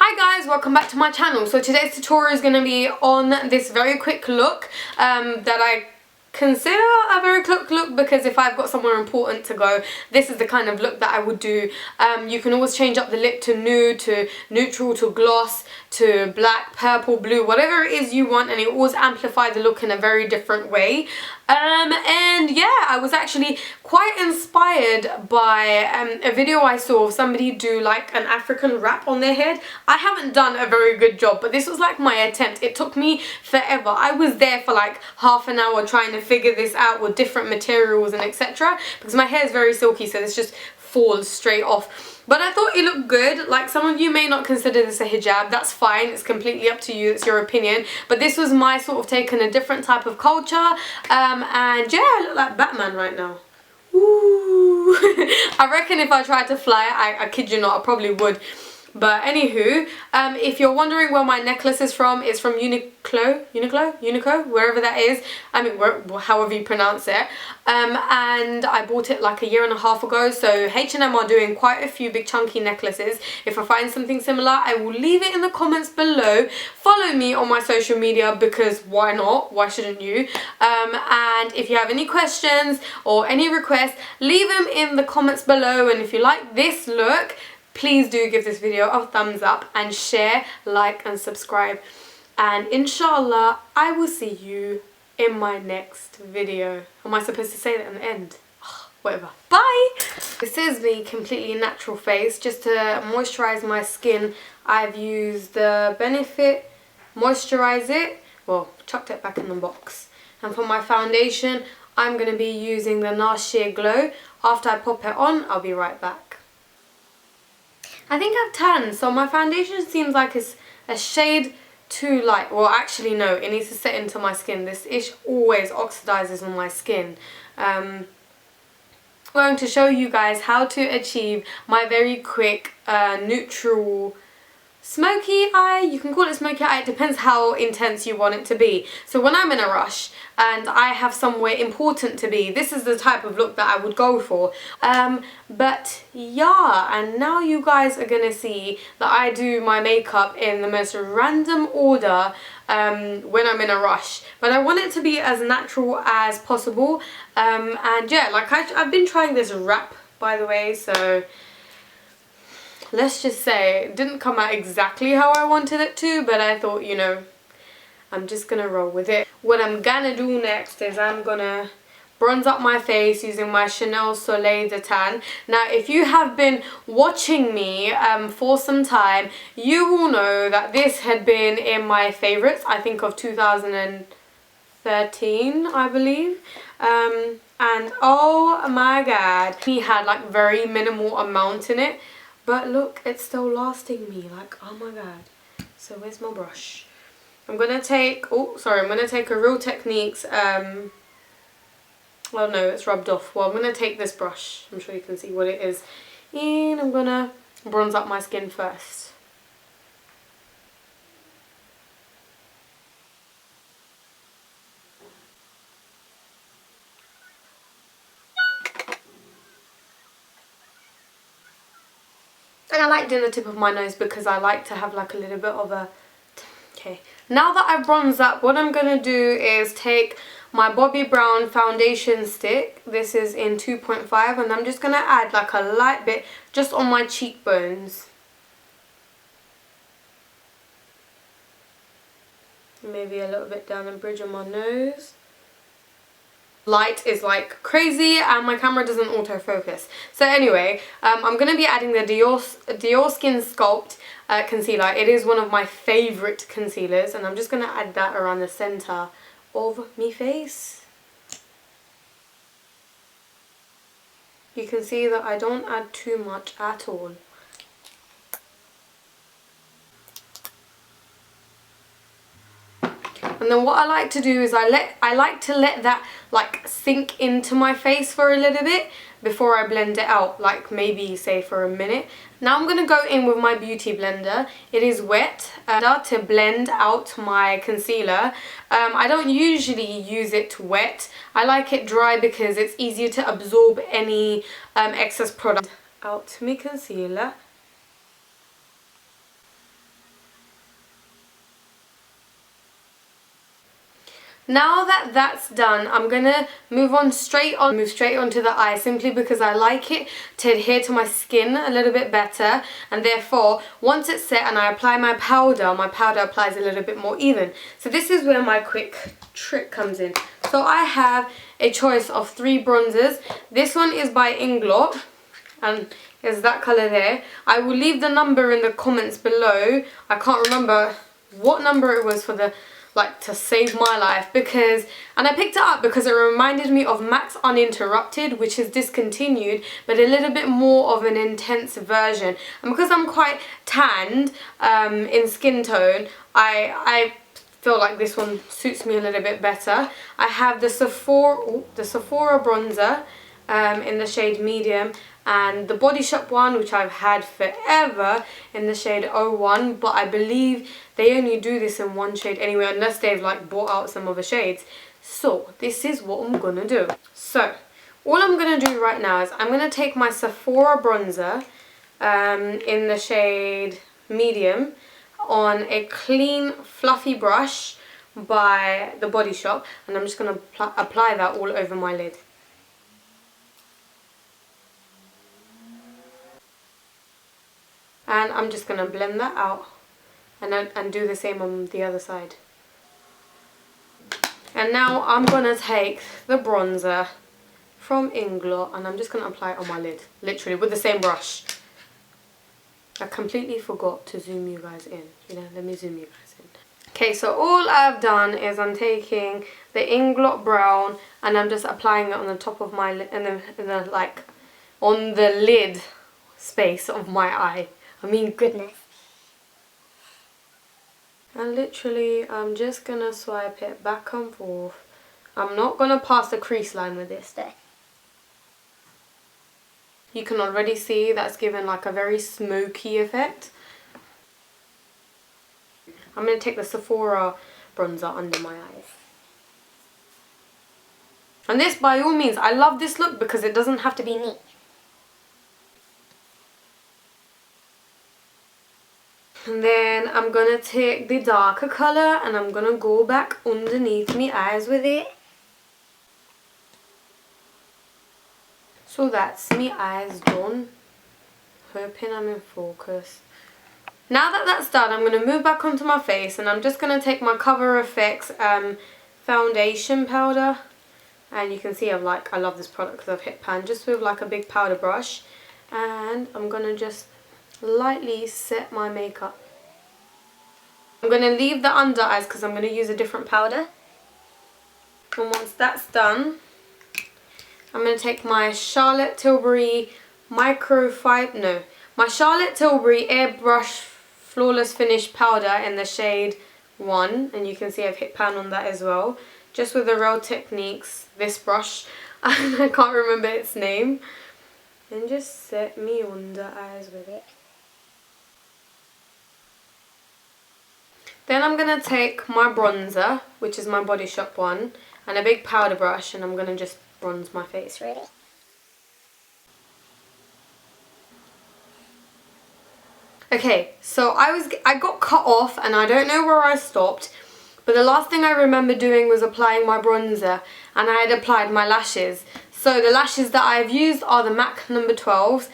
Hi guys, welcome back to my channel. So today's tutorial is going to be on this very quick look that I consider a very quick look, because if I've got somewhere important to go, this is the kind of look that I would do. You can always change up the lip to nude, to neutral, to gloss, to black, purple, blue, whatever it is you want, and it always amplify the look in a very different way. And yeah, I was actually quite inspired by a video I saw of somebody do like an African wrap on their head. I haven't done a very good job, but this was like my attempt. It took me forever. I was there for like half an hour trying to figure this out with different materials and etc. because my hair is very silky, so this just falls straight off. But I thought it looked good. Like, some of you may not consider this a hijab. That's fine. It's completely up to you. It's your opinion. But this was my sort of take on a different type of culture. And yeah, I look like Batman right now. Ooh. I reckon if I tried to fly, I kid you not, I probably would. But anywho, if you're wondering where my necklace is from, it's from Uniqlo, wherever that is. I mean, however you pronounce it. And I bought it like a year and a half ago. So H&M are doing quite a few big chunky necklaces. If I find something similar, I will leave it in the comments below. Follow me on my social media, because why not? Why shouldn't you? And if you have any questions or any requests, leave them in the comments below. And if you like this look, please do give this video a thumbs up and share, like and subscribe. And inshallah, I will see you in my next video. Am I supposed to say that in the end? Whatever. Bye! This is the completely natural face. Just to moisturize my skin, I've used the Benefit Moisturize It. Well, chucked it back in the box. And for my foundation, I'm going to be using the NARS Sheer Glow. After I pop it on, I'll be right back. I think I've tanned, so my foundation seems like it's a shade too light. Well, actually no, it needs to set into my skin. This ish always oxidizes on my skin. I'm going to show you guys how to achieve my very quick neutral smoky eye. You can call it smoky eye, it depends how intense you want it to be. So when I'm in a rush and I have somewhere important to be, this is the type of look that I would go for. But yeah, and now you guys are gonna see that I do my makeup in the most random order when I'm in a rush. But I want it to be as natural as possible. And yeah, like I've been trying this wrap, by the way, so let's just say it didn't come out exactly how I wanted it to, but I thought, you know, I'm just gonna roll with it. What I'm gonna do next is I'm gonna bronze up my face using my Chanel Soleil de Tan. Now, if you have been watching me for some time, you will know that this had been in my favorites, I think of 2013, I believe. And oh my god, he had like very minimal amount in it. But look, it's still lasting me, like, oh my god. So where's my brush? I'm gonna take, I'm gonna take a Real Techniques, well no, it's rubbed off. Well, I'm gonna take this brush, I'm sure you can see what it is. And I'm gonna bronze up my skin first. And I like doing the tip of my nose because I like to have like a little bit of a... Okay, now that I've bronzed up, what I'm going to do is take my Bobbi Brown foundation stick. This is in 2.5, and I'm just going to add like a light bit just on my cheekbones. Maybe a little bit down the bridge of my nose. Light is like crazy and my camera doesn't autofocus. So anyway, I'm going to be adding the Dior Skin Sculpt concealer. It is one of my favourite concealers, and I'm just going to add that around the centre of my face. You can see that I don't add too much at all. And then what I like to do is I like to let that like sink into my face for a little bit before I blend it out, like maybe say for a minute. Now I'm going to go in with my beauty blender. It is wet to blend out my concealer. I don't usually use it wet. I like it dry because it's easier to absorb any excess product. Out my concealer. Now that that's done, I'm gonna move straight onto the eye, simply because I like it to adhere to my skin a little bit better, and therefore once it's set and I apply my powder applies a little bit more even. So this is where my quick trick comes in. So I have a choice of 3 bronzers. This one is by Inglot and is that colour there. I will leave the number in the comments below. I can't remember what number it was for the to save my life, and I picked it up because it reminded me of Max Uninterrupted, which is discontinued, but a little bit more of an intense version. And because I'm quite tanned in skin tone, I feel like this one suits me a little bit better. I have the Sephora bronzer in the shade medium, and the Body Shop one, which I've had forever, in the shade 01, but I believe they only do this in one shade anyway, unless they've bought out some other shades. So this is what I'm gonna do. So all I'm gonna do right now is I'm gonna take my Sephora bronzer in the shade medium on a clean fluffy brush by the Body Shop, and I'm just gonna apply that all over my lid. And I'm just going to blend that out and do the same on the other side. And now I'm going to take the bronzer from Inglot and I'm just going to apply it on my lid, literally with the same brush. I completely forgot to zoom you guys in. Let me zoom you guys in. Okay, so all I've done is I'm taking the Inglot brown and I'm just applying it on the top of my lid, on the lid space of my eye. Goodness. And literally, I'm just going to swipe it back and forth. I'm not going to pass the crease line with this day. You can already see that's given a very smoky effect. I'm going to take the Sephora bronzer under my eyes. And this, by all means, I love this look because it doesn't have to be neat. And then I'm going to take the darker colour and I'm going to go back underneath my eyes with it. So that's my eyes done. Hoping I'm in focus. Now that that's done, I'm going to move back onto my face and I'm just going to take my Cover FX foundation powder. And you can see I love this product because I've hit pan just with a big powder brush. And I'm going to just lightly set my makeup. I'm going to leave the under eyes because I'm going to use a different powder. And once that's done, I'm going to take my Charlotte Tilbury my Charlotte Tilbury Airbrush Flawless Finish powder in the shade 1. And you can see I've hit pan on that as well. Just with the Real Techniques, this brush. And I can't remember its name. And just set me under eyes with it. Then I'm going to take my bronzer, which is my Body Shop one, and a big powder brush, and I'm going to just bronze my face really. Okay, so I got cut off and I don't know where I stopped, but the last thing I remember doing was applying my bronzer, and I had applied my lashes. So the lashes that I've used are the MAC number 12s.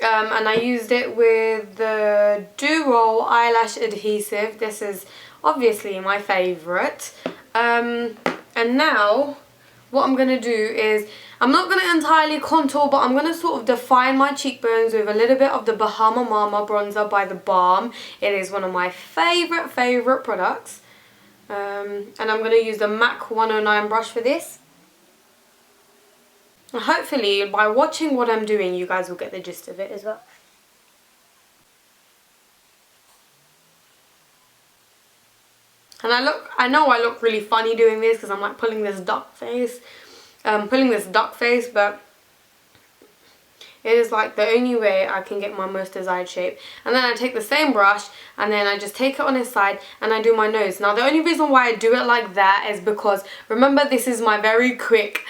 And I used it with the Duo eyelash adhesive. This is obviously my favourite. And now what I'm going to do is, I'm not going to entirely contour, but I'm going to sort of define my cheekbones with a little bit of the Bahama Mama bronzer by The Balm. It is one of my favourite products. And I'm going to use the MAC 109 brush for this. And hopefully, by watching what I'm doing, you guys will get the gist of it as well. And I know I look really funny doing this because I'm pulling this duck face. But it is the only way I can get my most desired shape. And then I take the same brush and then I just take it on its side and I do my nose. Now the only reason why I do it like that is because, remember, this is my very quick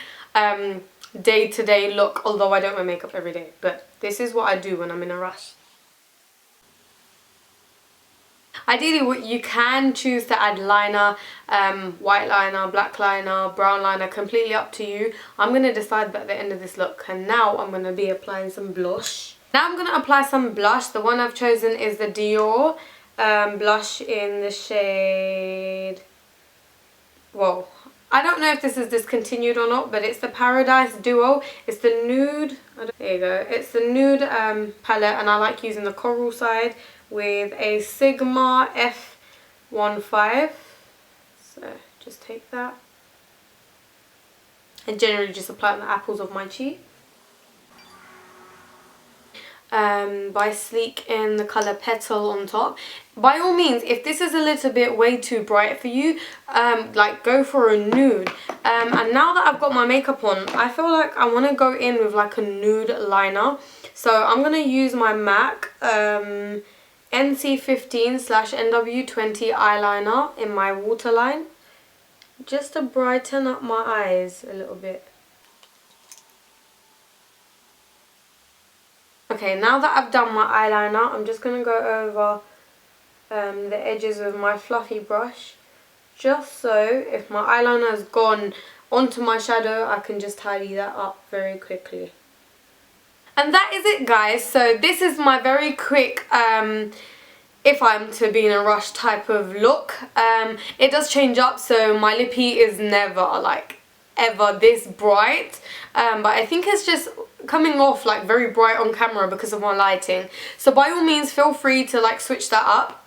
day-to-day look, although I don't wear makeup every day, but this is what I do when I'm in a rush. Ideally, what you can choose to add liner, white liner, black liner, brown liner, completely up to you. I'm going to decide that at the end of this look. And now I'm going to be applying some blush. Now I'm going to apply some blush. The one I've chosen is the Dior blush in the shade... Whoa. I don't know if this is discontinued or not, but it's the Paradise Duo. It's the nude. There you go. It's the nude palette, and I like using the coral side with a Sigma F15. So just take that and generally just apply it on the apples of my cheek. By Sleek in the colour Petal on top. By all means, if this is a little bit way too bright for you, like go for a nude. And now that I've got my makeup on, I feel like I want to go in with like a nude liner. So I'm going to use my MAC NC15/NW20 eyeliner in my waterline, just to brighten up my eyes a little bit. Okay, now that I've done my eyeliner, I'm just going to go over the edges with my fluffy brush, just so if my eyeliner has gone onto my shadow, I can just tidy that up very quickly. And that is it, guys. So this is my very quick if I'm to be in a rush type of look. It does change up, so my lippy is never like ever this bright, but I think it's just coming off like very bright on camera because of my lighting. So by all means, feel free to like switch that up.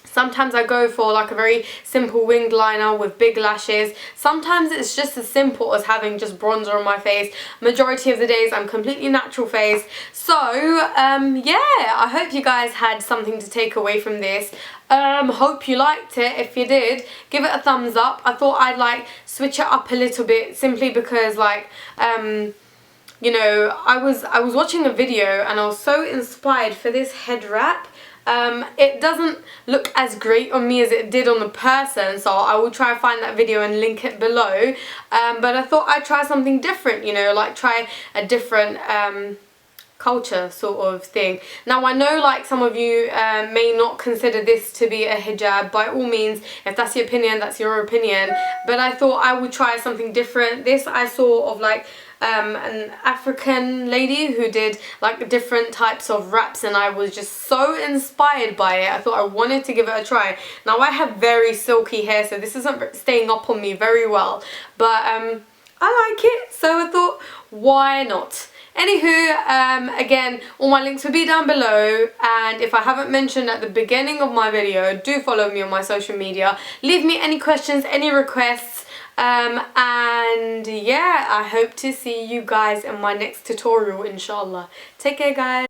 Sometimes I go for like a very simple winged liner with big lashes. Sometimes it's just as simple as having just bronzer on my face. Majority of the days I'm completely natural face. So yeah, I hope you guys had something to take away from this. Hope you liked it. If you did, give it a thumbs up. I thought I'd like switch it up a little bit simply because like you know, I was watching a video and I was so inspired for this head wrap. It doesn't look as great on me as it did on the person, so I will try to find that video and link it below. But I thought I'd try something different, you know, like try a different culture sort of thing. Now I know like some of you may not consider this to be a hijab. By all means, if that's your opinion, that's your opinion, but I thought I would try something different. This I saw of like an African lady who did like different types of wraps, and I was just so inspired by it. I thought I wanted to give it a try. Now I have very silky hair, so this isn't staying up on me very well, but I like it, so I thought why not. Anywho, again, all my links will be down below, and if I haven't mentioned at the beginning of my video, do follow me on my social media. Leave me any questions, any requests, and yeah, I hope to see you guys in my next tutorial, inshallah. Take care, guys.